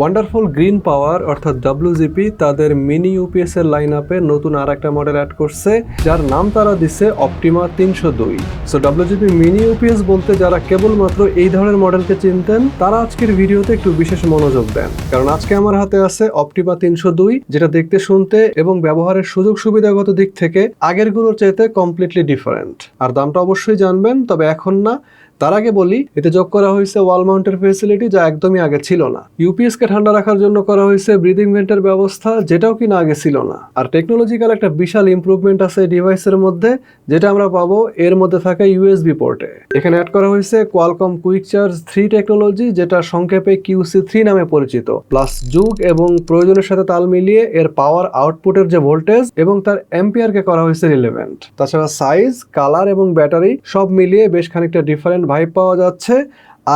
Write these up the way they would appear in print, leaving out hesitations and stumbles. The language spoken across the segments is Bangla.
ওয়ান্ডারফুল গ্রিন পাওয়ার অর্থাৎ ডব্লিউজিপি তাদের মিনি ইউপিএস এর লাইন আপে নতুন আর একটা মডেল অ্যাড করছে, যার নাম তারা দিছে অপটিমা 302। সো ডব্লিউজিপি মিনি ইউপিএস বলতে যারা কেবলমাত্র এই ধরনের মডেলকে চিনতেন তারা আজকের ভিডিওতে একটু বিশেষ মনোযোগ দেন, কারণ আজকে আমার হাতে আছে অপটিমা 302, যেটা দেখতে শুনতে এবং ব্যবহারের সুযোগ সুবিধাগত দিক থেকে আগেরগুলোর চাইতে কমপ্লিটলি ডিফারেন্ট। আর দামটা অবশ্যই জানবেন, তবে এখন না। তার আগে বলি, এতে যোগ করা হয়েছে ওয়াল মাউন্টের ফেসিলিটি, যা একদমই আগে ছিল না। ইউপিএস কে ঠান্ডা রাখার জন্য করা হয়েছে ব্রিদিং ভেন্টের ব্যবস্থা, যেটাও কিনা আগে ছিল না। আর টেকনোলজিক্যাল একটা বিশাল ইমপ্রুভমেন্ট আছে ডিভাইসের মধ্যে, যেটা আমরা পাবো এর মধ্যে থাকা ইউএসবি পোর্টে। এখানে অ্যাড করা হয়েছে কোয়ালকম কুইক চার্জ 3 টেকনোলজি, যেটা সংক্ষেপে QC3 নামে পরিচিত। প্লাস যুগ এবং প্রয়োজনের সাথে তাল মিলিয়ে এর পাওয়ার আউটপুটের যে ভোল্টেজ এবং তার অ্যাম্পিয়ারকে করা হয়েছে রিলেভেন্ট। তাছাড়া সাইজ, কালার এবং ব্যাটারি সব মিলিয়ে বেশ খানিকটা ডিফারেন্ট ভাইব পাওয়া যাচ্ছে।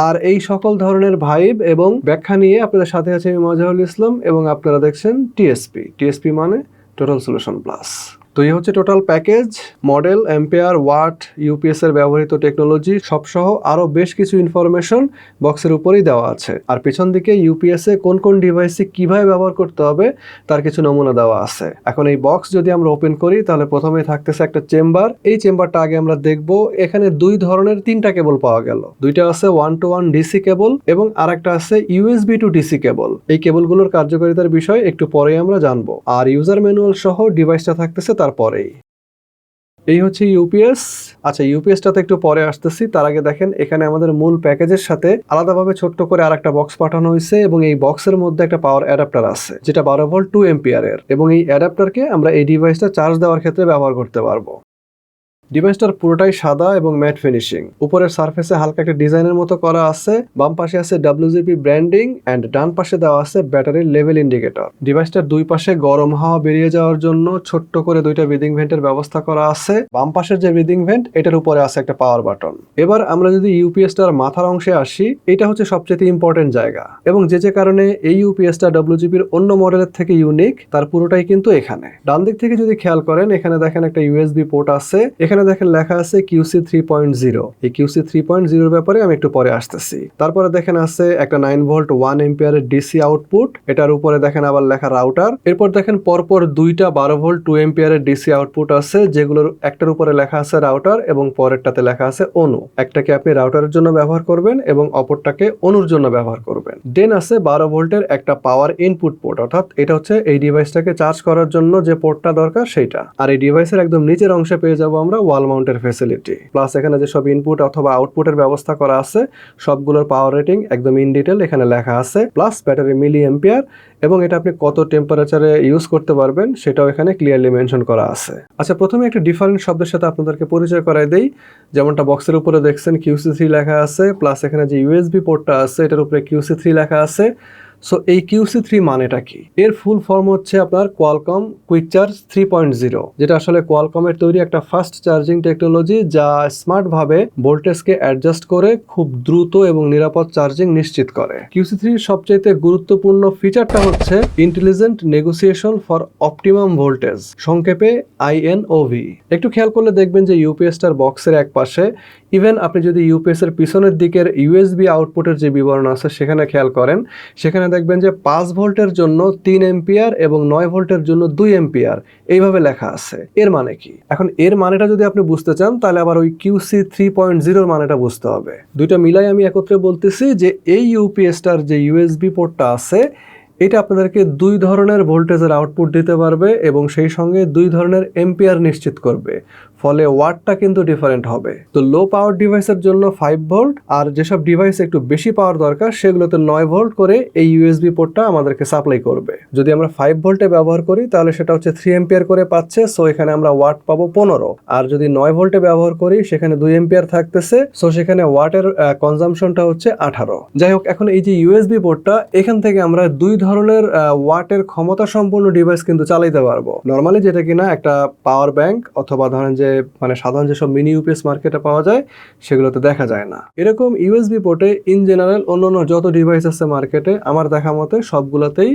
আর এই সকল ধরনের ভাইব এবং ব্যাখ্যা নিয়ে আপনাদের সাথে আছে আমি মাজহারুল ইসলাম, এবং আপনারা দেখছেন টিএসপি মানে টোটাল সলিউশন প্লাস। তো এই হচ্ছে total package, model, ampere, watt, UPS এর ব্যবহৃত টেকনোলজি সবসহ আরো বেশ কিছু ইনফরমেশন বক্সের উপরেই দেওয়া আছে। আর পেছন দিকে ইউপিএস এ কোন কোন ডিভাইসে কিভাবে ব্যবহার করতে হবে তার কিছু নমুনা দেওয়া আছে। এখন এই বক্স যদি আমরা ওপেন করি, তাহলে প্রথমে থাকতেছে একটা চেম্বার। এই চেম্বারটা আগে আমরা দেখব। এখানে দুই ধরনের 3টা কেবল পাওয়া গেল। দুইটা আছে 1-to-1 ডিসি কেবল এবং আরেকটা আছে USB to DC কেবল। এই কেবলগুলোর কার্যকারিতার বিষয় একটু পরেই আমরা জানবো। আর ইউজার ম্যানুয়াল সহ ডিভাইসটা থাকতেছে তারপরেই। এই হচ্ছে ইউপিএস। আচ্ছা, ইউপিএসটাতে একটু পরে আসতেছি। তার আগে দেখেন, এখানে আমাদের মূল প্যাকেজের সাথে আলাদাভাবে ছোট্ট করে আরেকটা বক্স পাঠানো হয়েছে, এবং এই বক্সের মধ্যে একটা পাওয়ার অ্যাডাপ্টার আছে, যেটা 12 ভোল্ট 2 এম্পিয়ারের, এবং এই অ্যাডাপ্টারকে আমরা এই ডিভাইসটা চার্জ দেওয়ার ক্ষেত্রে ব্যবহার করতে পারবো। ডিভাইসটার পুরোটাই সাদা এবং ম্যাট ফিনিশিং। উপরের সারফেসে হালকা একটা ডিজাইনের মতো করা আছে। বাম পাশে আছে WGP ব্র্যান্ডিং এন্ড ডান পাশে দেওয়া আছে ব্যাটারির লেভেল ইন্ডিকেটর। ডিভাইসটার দুই পাশে গরম হাওয়া বেরিয়ে যাওয়ার জন্য ছোট্ট করে দুইটা ব্রিদিং ভেন্টের ব্যবস্থা করা আছে। বাম পাশের যে ব্রিদিং ভেন্ট, এটার উপরে আছে একটা পাওয়ার বাটন। এবার আমরা যদি ইউপিএসটার মাথার অংশে আসি, এটা হচ্ছে সবচেয়ে ইম্পর্টেন্ট জায়গা, এবং যে কারণে এই ইউপিএসটা WGPর অন্য মডেলের থেকে ইউনিক, তার পুরোটাই কিন্তু এখানে। ডান দিক থেকে যদি খেয়াল করেন, এখানে দেখেন একটা USB পোর্ট আছে। এখানে দেখেন লেখা আছে QC 3.0। এই QC 3.0 ব্যাপারে আমি একটু পরে আসতেছি। তারপরে দেখেন আছে একটা 9 ভোল্ট 1 এম্পিয়ারের ডিসি আউটপুট। এটার উপরে দেখেন আবার লেখা রাউটার। এরপর দেখেন পরপর দুইটা 12 ভোল্ট 2 এম্পিয়ারের ডিসি আউটপুট আছে, যেগুলোর একটার উপরে লেখা আছে রাউটার এবং পরেরটাতে লেখা আছে অনু। একটাকে আপনি রাউটারের জন্য ব্যবহার করবেন এবং অপরটাকে অনুর জন্য ব্যবহার করবেন। দেন আছে 12 ভোল্টের একটা পাওয়ার ইনপুট পোর্ট, অর্থাৎ এটা হচ্ছে এই ডিভাইসটাকে চার্জ করার জন্য যে পোর্টটা দরকার সেইটা। আর এই ডিভাইসের একদম নিচের অংশে পেয়ে যাবো আমরা ওয়াল মাউন্টের ফ্যাসিলিটি। প্লাস এখানে যে সব ইনপুট অথবা আউটপুটের ব্যবস্থা করা আছে, সবগুলোর পাওয়ার রেটিং একদম ইন ডিটেল এখানে লেখা আছে। প্লাস ব্যাটারি মিলি এম্পিয়ার, এবং এটা আপনি কত টেম্পারেচারে ইউজ করতে পারবেন সেটাও এখানে ক্লিয়ারলি মেনশন করা আছে। আচ্ছা, প্রথমে একটা ডিফারেন্ট শব্দের সাথে আপনাদেরকে পরিচয় করাই দেই। যেমনটা বক্সের উপরে দেখছেন QC3 লেখা আছে, প্লাস এখানে যে USB পোর্টটা আছে এটার উপরে QC3 লেখা আছে। সো এই QC3 মানেটা কি? এর ফুল ফর্ম হচ্ছে আপনার কোয়ালকম কুইক চার্জ 3.0, যেটা আসলে কোয়ালকমের তৈরি একটা ফাস্ট চার্জিং টেকনোলজি, যা স্মার্ট ভাবে ভোল্টেজকে অ্যাডজাস্ট করে খুব দ্রুত এবং নিরাপদ চার্জিং নিশ্চিত করে। QC3 সবচেয়ে গুরুত্বপূর্ণ ফিচারটা হচ্ছে intelligent negotiation for optimum voltage, সংক্ষেপে INOV। একটু খেয়াল করলে দেখবেন যে ইউপিএসটার বক্সের এক পাশে, ইভেন আপনি যদি ইউপিএস এর পিছনের দিকের USB আউটপুটের যে বিবরণ আছে সেখানে খেয়াল করেন, সেখানে দেখবেন যে 5 ভোল্টের জন্য 3 এম্পিয়ার এবং 9 ভোল্টের জন্য 2 এম্পিয়ার এইভাবে লেখা আছে। এর মানে কি? এখন এর মানেটা যদি আপনি বুঝতে চান, তাহলে আবার ওই QC 3.0 মানেটা বুঝতে হবে। দুইটা মিলাই আমি একত্রে বলতেছি যে এই ইউপিএসটার যে USB পোর্টটা আছে, এটা আপনাদেরকে 2 ধরনের ভোল্টেজের আউটপুট দিতে পারবে এবং সেই সঙ্গে 2 ধরনের এম্পিয়ার নিশ্চিত করবে, ফলে ওয়াটটা কিন্তু ডিফারেন্ট হবে। তো লো পাওয়ার ডিভাইসের জন্য 5 ভোল্ট, আর যেসব ডিভাইস একটু বেশি পাওয়ার দরকার সেগুলোতে 9 ভোল্ট করে এই USB পোর্টটা আমাদেরকে সাপ্লাই করবে। যদি আমরা 5 ভোল্টে ব্যবহার করি তাহলে সেটা হচ্ছে 3 এম্পিয়ার করে পাচ্ছে, সো এখানে আমরা ওয়াট পাবো 15। আর যদি 9 ভোল্টে ব্যবহার করি সেখানে 2 এম্পিয়ার থাকতেছে, সো সেখানে ওয়াটের কনজাম্পশনটা হচ্ছে 18। যাই হোক, এখন এই যে USB পোর্টটা, এখান থেকে আমরা 2 ধরনের ওয়াটের ক্ষমতা সম্পন্ন ডিভাইস কিন্তু চালাইতে পারবো। নরমালি যেটা কিনা একটা পাওয়ার ব্যাংক অথবা ধরেন যে মানে সাধারণ যেসব মিনি ইউপিএস মার্কেটে পাওয়া যায় সেগুলোতে দেখা যায় না। এরকম USB পোর্টে ইন জেনারেল অন্যান্য যত ডিভাইস আছে মার্কেটে, আমার দেখা মতে সবগুলোতেই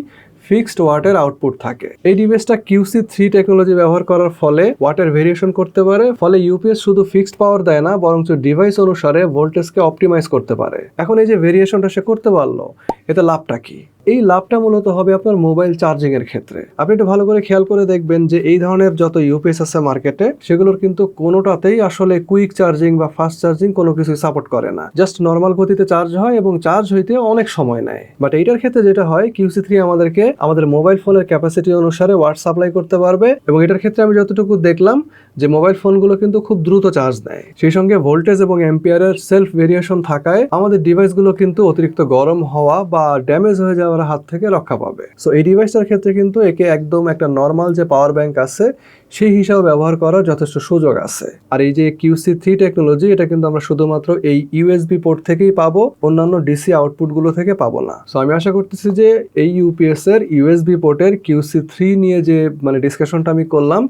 ফিক্সড ওয়াটের আউটপুট থাকে। এই ডিভাইসটা QC3 টেকনোলজি ব্যবহার করার ফলে ওয়াটের ভেরিয়েশন করতে পারে, ফলে ইউপিএস শুধু ফিক্সড পাওয়ার দেয় না, বরঞ্চ ডিভাইস অনুসারে ভোল্টেজকে অপটিমাইজ করতে পারে। এখন এই যে ভেরিয়েশনটা সে করতে পারলো, এতে লাভটা কি? এই লাভটা মূলত হবে আপনার মোবাইল চার্জিং এর ক্ষেত্রে। আপনি একটু ভালো করে খেয়াল করে দেখবেন যে এই ধরনের যত ইউপিএস আছে মার্কেটে, সেগুলোর কিন্তু কোনোটাতেই আসলে কুইক চার্জিং বা ফাস্ট চার্জিং কোনো কিছুই সাপোর্ট করে না। জাস্ট নর্মাল গতিতে চার্জ হয় এবং চার্জ হইতে অনেক সময় নেয়। বাট এইটার ক্ষেত্রে যেটা হয়, QC3 আমাদেরকে আমাদের মোবাইল ফোনের ক্যাপাসিটি অনুসারে ওয়াট সাপ্লাই করতে পারবে, এবং এটার ক্ষেত্রে আমি যতটুকু দেখলাম যে মোবাইল ফোনগুলো কিন্তু খুব দ্রুত চার্জ নেয়। সেই সঙ্গে ভোল্টেজ এবং অ্যাম্পিয়ারের সেলফ ভেরিয়েশন থাকায় আমাদের ডিভাইসগুলো কিন্তু অতিরিক্ত গরম হওয়া বা ড্যামেজ হয়ে যাওয়ার হাত থেকে রক্ষা পাবে। সো এই ডিভাইসটার ক্ষেত্রে কিন্তু একে একদম একটা নর্মাল যে পাওয়ার ব্যাংক আছে সেই হিসাবে ব্যবহার করার যথেষ্ট সুযোগ আছে। আর এই যে QC3 টেকনোলজি, এটা কিন্তু আমরা শুধুমাত্র এই USB পোর্ট থেকেই পাবো, অন্যান্য ডিসি আউটপুটগুলো থেকে পাবো না। সো আমি আশা করতেছি যে এই ইউপিএস এর USB পোর্টের QC3 নিয়ে যে ডিসকাশনটা আমি করলাম,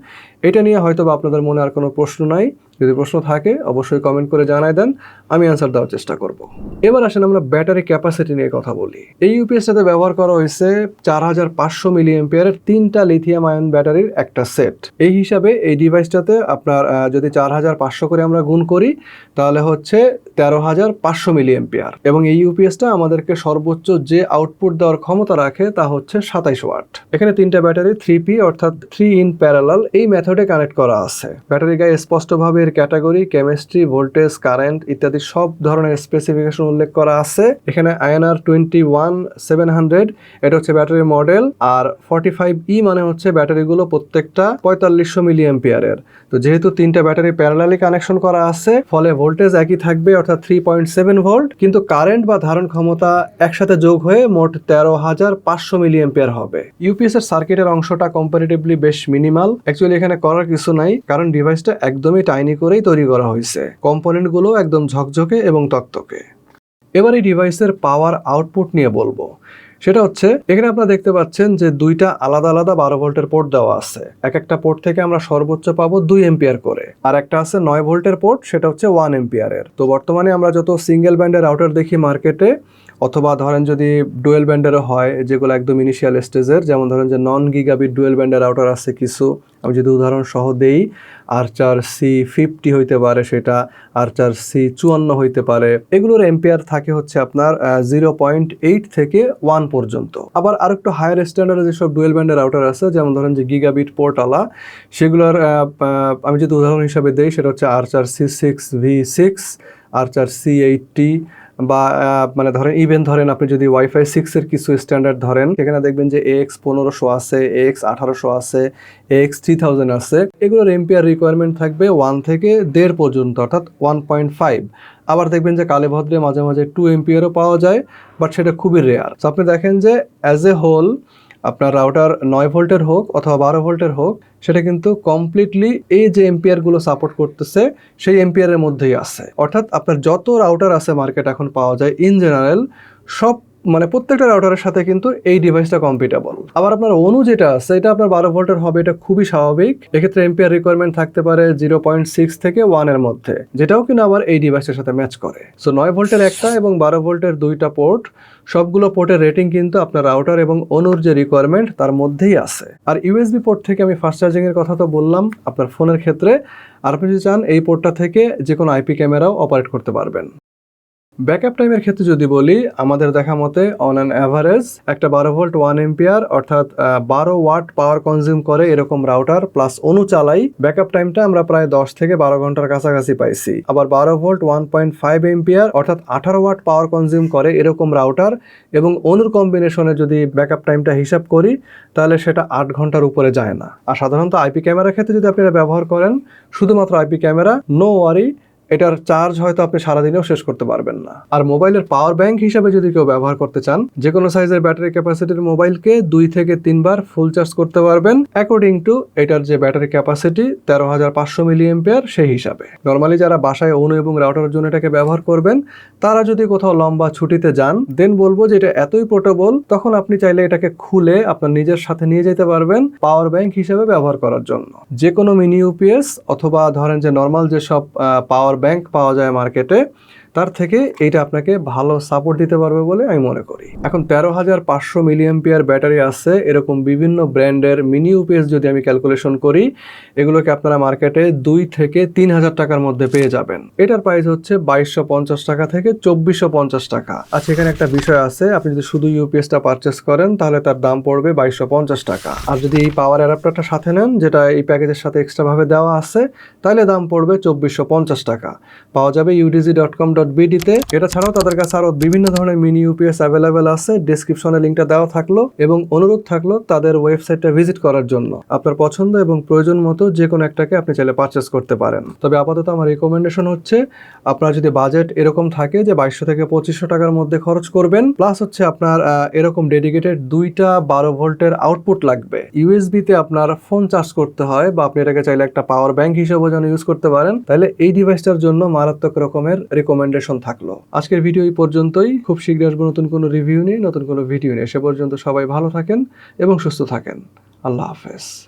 এটা নিয়ে হয়তো বা আপনাদের মনে আর কোনো প্রশ্ন নাই। যদি প্রশ্ন থাকে অবশ্যই কমেন্ট করে জানাই দেন, আমি অ্যান্সার দেওয়ার চেষ্টা করব। এবার আসেন আমরা ব্যাটারি ক্যাপাসিটি নিয়ে কথা বলি। এই ইউপিএসটাতে ব্যবহার করা হয়েছে 4500 মিলি অ্যাম্পিয়ারের 3টা লিথিয়াম আয়ন ব্যাটারির একটা সেট। এই হিসাবে এই ডিভাইসটাতে আপনার যদি 4500 করে আমরা গুণ করি তাহলে হচ্ছে 13500 মিলি অ্যাম্পিয়ার, এবং এই ইউপিএসটা আমাদেরকে সর্বোচ্চ যে আউটপুট দেওয়ার ক্ষমতা রাখে তা হচ্ছে 27 ওয়াট। এখানে 3টা ব্যাটারি 3P অর্থাৎ 3 in প্যারালাল এই মেথডে কানেক্ট করা আছে। ব্যাটারি গায়ে স্পষ্টভাবে ক্যাটাগরি, কেমিস্ট্রি, ভোল্টেজ, কারেন্ট ইত্যাদি সব ধরনের স্পেসিফিকেশন উল্লেখ করা আছে। এখানে INR 21700 এটা হচ্ছে ব্যাটারির মডেল, আর 45E মানে হচ্ছে ব্যাটারিগুলো প্রত্যেকটা 4500 মিলি অ্যাম্পিয়ারের। তো যেহেতু 3টা ব্যাটারি প্যারালালি কানেকশন করা আছে, ফলে ভোল্টেজ একই থাকবে অর্থাৎ 3.7 ভোল্ট, কিন্তু কারেন্ট বা ধারণ ক্ষমতা একসাথে যোগ হয়ে মোট 13500 মিলি অ্যাম্পিয়ার হবে। ইউপিএস এর সার্কিটের অংশটা কম্পারেটিভলি বেশ মিনিমাল। অ্যাকচুয়ালি এখানে করার কিছু নাই, কারণ ডিভাইসটা একদমই টাইনি করেই তৈরি করা হয়েছে। কম্পোনেন্টগুলো একদম ঝকঝকে এবং তকতকে। এবার এই ডিভাইসের পাওয়ার আউটপুট নিয়ে বলবো। সেটা হচ্ছে এখানে আপনারা দেখতে পাচ্ছেন যে দুইটা আলাদা আলাদা 12 ভোল্টের পোর্ট দেওয়া আছে। এক একটা পোর্ট থেকে আমরা সর্বোচ্চ পাবো 2 এম্পিয়ার করে, আর একটা আছে 9 ভোল্টের পোর্ট, সেটা হচ্ছে 1 এম্পিয়ারের। তো বর্তমানে আমরা যত সিঙ্গেল ব্যান্ডের রাউটার দেখি মার্কেটে, অথবা ধরেন যদি ডুয়েল ব্যান্ডেরও হয় যেগুলো একদম ইনিশিয়াল স্টেজের, যেমন ধরেন যে নন গিগাবিট ডুয়েল ব্যান্ডের রাউটার আছে কিছু, আমি যদি উদাহরণ সহ দেই, আর্চার C50 হইতে পারে, সেটা আর্চার C54 হইতে পারে। এগুলোর এম্পিয়ার থাকে হচ্ছে আপনার 0.8 থেকে 1 পর্যন্ত। আবার আরেকটু হায়ার স্ট্যান্ডার্ডের যেসব ডুয়েল ব্যান্ডের রাউটার আছে, যেমন ধরেন যে গিগাবিট পোর্টওয়ালা, সেগুলোর আমি যদি উদাহরণ হিসাবে দেই, সেটা হচ্ছে আর্চার C6V6, আর্চার C80, বা ধরেন ধরেন আপনি যদি ওয়াইফাই 6 এর কিছু স্ট্যান্ডার্ড ধরেন, সেখানে দেখবেন যে AX1500 আছে, AX1800 আছে, AX3000 আছে। এগুলোর এম্পিয়ার রিকোয়ারমেন্ট থাকবে 1 থেকে 1.5 পর্যন্ত, অর্থাৎ 1.5। আবার দেখবেন যে কালেভদ্রে মাঝে মাঝে 2 এম্পিয়ারও পাওয়া যায়, বাট সেটা খুবই রেয়ার। তো আপনি দেখেন যে অ্যাজ এ হোল আপনার রাউটার 9 ভোল্টের হোক অথবা 12 ভোল্টের হোক, সেটা কিন্তু কমপ্লিটলি এই যে এম্পিয়ারগুলো সাপোর্ট করতেছে সেই এম্পিয়ারের মধ্যেই আছে। অর্থাৎ আপনার যত রাউটার আছে মার্কেট এখন পাওয়া যায় ইন জেনারেল, সব প্রত্যেকটা রাউটারের সাথে কিন্তু এই ডিভাইসটা কম্পিটেবল। আবার আপনার অনু যেটা আছে, এটা আপনার 12 ভোল্টের হবে, এটা খুবই স্বাভাবিক। এক্ষেত্রে এম্পিয়ার রিকোয়ারমেন্ট থাকতে পারে 0.6 থেকে 1 এর মধ্যে, যেটাও কিন্তু আবার এই ডিভাইসের সাথে ম্যাচ করে। সো 9 ভোল্টের একটা এবং 12 ভোল্টের 2টা পোর্ট, সবগুলো পোর্টের রেটিং কিন্তু আপনার রাউটার এবং অনুর যে রিকোয়ারমেন্ট তার মধ্যেই আছে। আর ইউএসবি পোর্ট থেকে আমি ফাস্ট চার্জিং এর কথা তো বললাম আপনার ফোনের ক্ষেত্রে, আর আপনি যদি চান এই পোর্টটা থেকে যে কোনো IP ক্যামেরাও অপারেট করতে পারবেন। ব্যাকআপ টাইমের ক্ষেত্রে যদি বলি, আমাদের দেখা মতে অন অ্যান অ্যাভারেজ একটা 12 ভোল্ট 1 এম্পিয়ার অর্থাৎ 12 ওয়াট পাওয়ার কনজিউম করে এরকম রাউটার প্লাস অনু চালাই, ব্যাকআপ টাইমটা আমরা প্রায় 10 থেকে 12 ঘন্টার কাছাকাছি পাইছি। আবার 12 ভোল্ট 1.5 এম্পিয়ার অর্থাৎ 18 ওয়াট পাওয়ার কনজিউম করে এরকম রাউটার এবং অনুর কম্বিনেশনে যদি ব্যাকআপ টাইমটা হিসাব করি, তাহলে সেটা 8 ঘন্টার উপরে যায় না। আর সাধারণত IP ক্যামেরার ক্ষেত্রে যদি আপনারা ব্যবহার করেন, শুধুমাত্র IP ক্যামেরা, নো ওয়ারি, এটার চার্জ হয়তো আপনি সারাদিনেও শেষ করতে পারবেন না। আর মোবাইলের পাওয়ার ব্যাংক হিসাবে যদি কেউ ব্যবহার করতে চান, যে কোনো সাইজের ব্যাটারি ক্যাপাসিটির মোবাইলকে 2 থেকে 3 বার ফুল চার্জ করতে পারবেন অ্যাকর্ডিং টু এটার যে ব্যাটারি ক্যাপাসিটি 13500 মিলি অ্যাম্পিয়ার সেই হিসাবে। নর্মালি যারা বাসায় অনু এবং রাউটারের জন্য এটাকে ব্যবহার করবেন, তারা যদি কোথাও লম্বা ছুটিতে যান, দেন বলবো যে এটা এতই পোর্টেবল, তখন আপনি চাইলে এটাকে খুলে আপনার নিজের সাথে নিয়ে যেতে পারবেন পাওয়ার ব্যাংক হিসেবে ব্যবহার করার জন্য। যে কোনো মিনি ইউপিএস অথবা ধরেন যে নর্মাল যেসব পাওয়ার ব্যাংক পাওয়া যায় মার্কেটে, তার থেকে এইটা আপনাকে ভালো সাপোর্ট দিতে পারবে বলে আমি মনে করি। এখন 13,500 মিলিঅ্যাম্পিয়ার ব্যাটারি আছে এরকম বিভিন্ন ব্র্যান্ডের মিনি ইউপিএস যদি আমি ক্যালকুলেশন করি, এগুলোকে আপনারা মার্কেটে 2 থেকে 3,000 টাকার মধ্যে পেয়ে যাবেন। এটার প্রাইস হচ্ছে 2250 টাকা থেকে 2450 টাকা। আচ্ছা, এখানে একটা বিষয় আছে, আপনি যদি শুধু ইউপিএসটা পারচেস করেন তাহলে তার দাম পড়বে 2250 টাকা। আর যদি এই পাওয়ার অ্যাডাপ্টারটা সাথে নেন, যেটা এই প্যাকেজের সাথে এক্সট্রা ভাবে দেওয়া আছে, তাহলে দাম পড়বে 2450 টাকা। পাওয়া যাবে udg.com.bd তে। এটা ছাড়াও তাদের কাছে আরো বিভিন্ন ধরনের মিনি ইউপিএস অ্যাভেলেবেল আছে। ডেসক্রিপশনে লিঙ্কটা দেওয়া থাকলো এবং অনুরোধ থাকলো তাদের ওয়েবসাইটটা ভিজিট করার জন্য। আপনার পছন্দ এবং প্রয়োজন মতো যে কোনো একটাকে আপনি চাইলে পারচেস করতে পারেন। তবে আপাতত আমার রিকমেন্ডেশন হচ্ছে, আপনার যদি বাজেট এরকম থাকে যে 2200 থেকে 2500 টাকার মধ্যে খরচ করবেন, প্লাস হচ্ছে আপনার এরকম ডেডিকেটেড 2টা 12 ভোল্টের আউটপুট লাগবে, ইউএসবি তে আপনার ফোন চার্জ করতে হয়, বা আপনি এটাকে চাইলে একটা পাওয়ার ব্যাংক হিসেবে যেন ইউজ করতে পারেন, তাহলে এই ডিভাইসটার জন্য মারাত্মক রকমের রিকমেন্ডেশন থাকলো। আজকের ভিডিও এই পর্যন্তই। খুব শীঘ্রই আসবো নতুন কোনো রিভিউ নিয়ে, নতুন কোনো ভিডিও নিয়ে। সে পর্যন্ত সবাই ভালো থাকেন এবং সুস্থ থাকেন। আল্লাহ হাফেজ।